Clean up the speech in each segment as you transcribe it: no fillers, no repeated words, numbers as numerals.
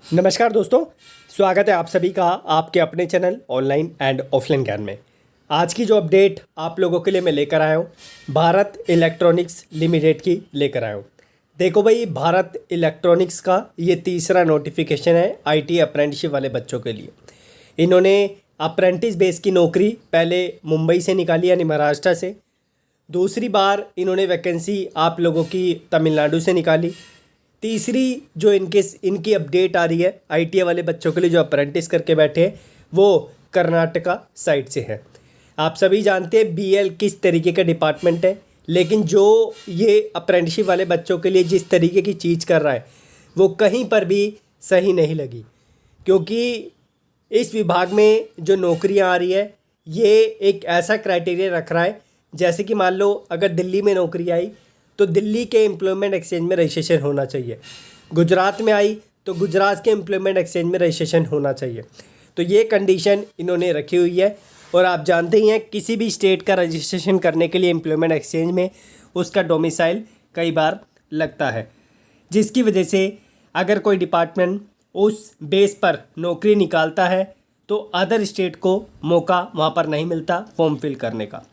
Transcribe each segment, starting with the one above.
नमस्कार दोस्तों, स्वागत है आप सभी का आपके अपने चैनल ऑनलाइन एंड ऑफलाइन ज्ञान में। आज की जो अपडेट आप लोगों के लिए मैं लेकर आया हूँ, भारत इलेक्ट्रॉनिक्स लिमिटेड की लेकर आया हूँ। देखो भाई, भारत इलेक्ट्रॉनिक्स का ये तीसरा नोटिफिकेशन है आईटी अप्रेंटिसशिप वाले बच्चों के लिए। इन्होंने अप्रेंटिस बेस की नौकरी पहले मुंबई से निकाली, यानी महाराष्ट्र से। दूसरी बार इन्होंने वैकेंसी आप लोगों की तमिलनाडु से निकाली। तीसरी जो इनकी अपडेट आ रही है आईटीआई वाले बच्चों के लिए जो अप्रेंटिस करके बैठे हैं, वो कर्नाटका साइड से है। आप सभी जानते हैं बीएल किस तरीके का डिपार्टमेंट है, लेकिन जो ये अप्रेंटिसशिप वाले बच्चों के लिए जिस तरीके की चीज़ कर रहा है वो कहीं पर भी सही नहीं लगी। क्योंकि इस विभाग में जो नौकरियां आ रही है ये एक ऐसा क्राइटेरिया रख रहा है, जैसे कि मान लो अगर दिल्ली में नौकरी आई तो दिल्ली के एम्प्लॉयमेंट एक्सचेंज में रजिस्ट्रेशन होना चाहिए। गुजरात में आई तो गुजरात के एम्प्लॉयमेंट एक्सचेंज में रजिस्ट्रेशन होना चाहिए। तो ये कंडीशन इन्होंने रखी हुई है। और आप जानते ही हैं किसी भी स्टेट का रजिस्ट्रेशन करने के लिए एम्प्लॉयमेंट एक्सचेंज में उसका डोमिसाइल कई बार लगता है, जिसकी वजह से अगर कोई डिपार्टमेंट उस बेस पर नौकरी निकालता है तो अदर स्टेट को मौका वहाँ पर नहीं मिलता फॉर्म फिल करने का।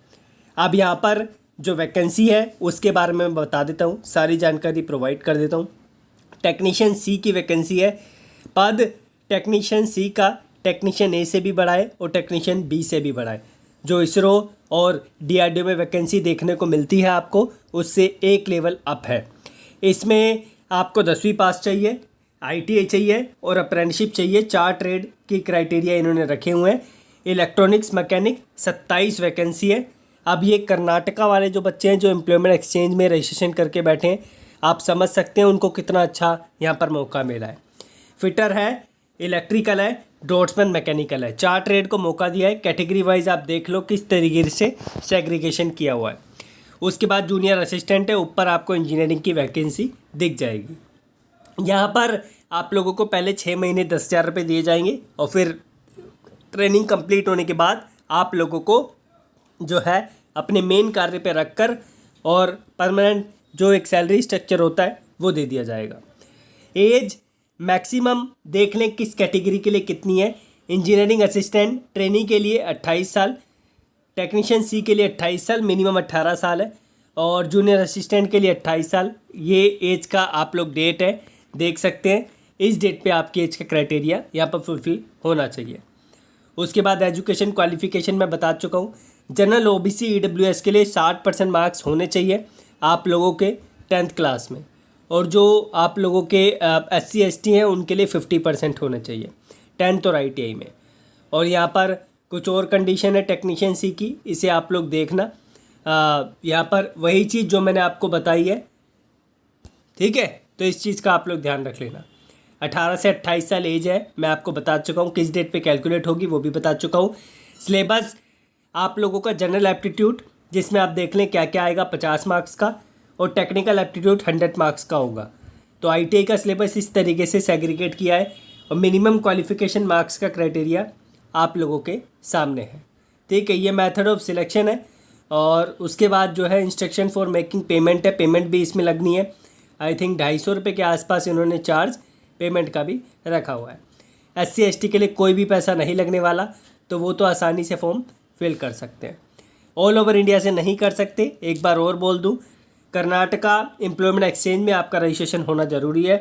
अब यहाँ पर जो वैकेंसी है उसके बारे में मैं बता देता हूँ, सारी जानकारी प्रोवाइड कर देता हूँ। टेक्नीशियन सी की वैकेंसी है। पद टेक्नीशियन सी का टेक्नीशियन ए से भी बड़ा है और टेक्नीशियन बी से भी बड़ा है। जो इसरो और डीआरडीओ में वैकेंसी देखने को मिलती है आपको, उससे एक लेवल अप है। इसमें आपको 10वीं पास चाहिए, आईटीआई चाहिए और अप्रेंटिसशिप चाहिए। 4 ट्रेड की क्राइटेरिया इन्होंने रखे हुए हैं। इलेक्ट्रॉनिक्स मैकेनिक 27 वैकेंसी है। अब ये कर्नाटका वाले जो बच्चे हैं जो एम्प्लॉयमेंट एक्सचेंज में रजिस्ट्रेशन करके बैठे हैं, आप समझ सकते हैं उनको कितना अच्छा यहाँ पर मौका मिला है। फिटर है, इलेक्ट्रिकल है, ड्राफ्ट्समैन मैकेनिकल है। 4 ट्रेड को मौका दिया है। कैटेगरी वाइज आप देख लो किस तरीके से सेग्रीगेशन किया हुआ है। उसके बाद जूनियर असिस्टेंट है, ऊपर आपको इंजीनियरिंग की वैकेंसी दिख जाएगी। यहाँ पर आप लोगों को पहले 6 महीने 10,000 रुपये दिए जाएंगे और फिर ट्रेनिंग कंप्लीट होने के बाद आप लोगों को जो है अपने मेन कार्य पे रखकर और परमानेंट जो एक सैलरी स्ट्रक्चर होता है वो दे दिया जाएगा। एज मैक्सिमम देख लें किस कैटेगरी के लिए कितनी है। इंजीनियरिंग असिस्टेंट ट्रेनी के लिए 28 साल, टेक्नीशियन सी के लिए 28 साल, मिनिमम 18 साल है, और जूनियर असिस्टेंट के लिए 28 साल। ये एज का आप लोग डेट है देख सकते हैं। इस डेट पे आपकी एज का क्राइटेरिया यहाँ पर फुलफिल होना चाहिए। उसके बाद एजुकेशन क्वालिफिकेशन मैं बता चुका हूँ। जनरल ओबीसी ईडब्ल्यूएस के लिए 60% मार्क्स होने चाहिए आप लोगों के 10th क्लास में, और जो आप लोगों के SC ST हैं उनके लिए 50% होने चाहिए 10th और ITI में। और यहाँ पर कुछ और कंडीशन है टेक्नीशियन सी की, इसे आप लोग देखना। यहाँ पर वही चीज़ जो मैंने आपको बताई है, ठीक है, तो इस चीज़ का आप लोग ध्यान रख लेना। 18 से 28 साल एज है, मैं आपको बता चुका हूँ किस डेट पे कैलकुलेट होगी वो भी बता चुका हूँ। सिलेबस आप लोगों का जनरल एप्टीट्यूड, जिसमें आप देख लें क्या क्या आएगा, 50 मार्क्स का, और टेक्निकल एप्टीट्यूड 100 मार्क्स का होगा। तो ITI का सिलेबस इस तरीके से सेग्रीगेट किया है और मिनिमम क्वालिफिकेशन मार्क्स का क्राइटेरिया आप लोगों के सामने है, ठीक है। ये मेथड ऑफ सिलेक्शन है। और उसके बाद जो है इंस्ट्रक्शन फॉर मेकिंग पेमेंट है, पेमेंट भी इसमें लगनी है। आई थिंक 250 रुपये के आसपास इन्होंने चार्ज पेमेंट का भी रखा हुआ है। SC ST के लिए कोई भी पैसा नहीं लगने वाला, तो वो तो आसानी से फॉर्म फिल कर सकते हैं। ऑल ओवर इंडिया से नहीं कर सकते। एक बार और बोल दूं, कर्नाटका एम्प्लॉयमेंट एक्सचेंज में आपका रजिस्ट्रेशन होना ज़रूरी है,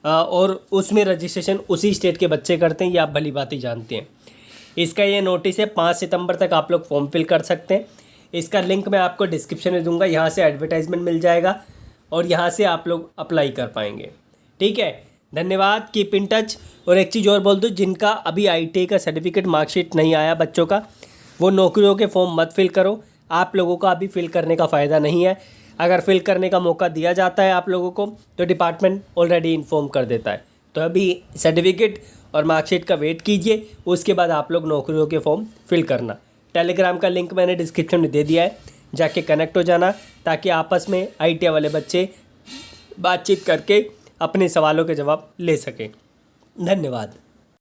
और उसमें रजिस्ट्रेशन उसी स्टेट के बच्चे करते हैं, ये आप भली बात ही जानते हैं। इसका ये नोटिस है, 5 सितंबर तक आप लोग फॉर्म फिल कर सकते हैं। इसका लिंक मैं आपको डिस्क्रिप्शन में दूंगा, यहाँ से एडवर्टाइजमेंट मिल जाएगा और यहाँ से आप लोग अप्लाई कर पाएंगे, ठीक है। धन्यवाद, कीप इन टच। और एक चीज़ और बोल दूँ, जिनका अभी ITI का सर्टिफिकेट मार्कशीट नहीं आया बच्चों का, वो नौकरियों के फॉर्म मत फिल करो। आप लोगों का अभी फिल करने का फ़ायदा नहीं है। अगर फिल करने का मौका दिया जाता है आप लोगों को तो डिपार्टमेंट ऑलरेडी इन्फॉर्म कर देता है। तो अभी सर्टिफिकेट और मार्कशीट का वेट कीजिए, उसके बाद आप लोग नौकरियों के फॉर्म फिल करना। टेलीग्राम का लिंक मैंने डिस्क्रिप्शन में दे दिया है, जाके कनेक्ट हो जाना, ताकि आपस में ITI वाले बच्चे बातचीत करके अपने सवालों के जवाब ले सकें। धन्यवाद।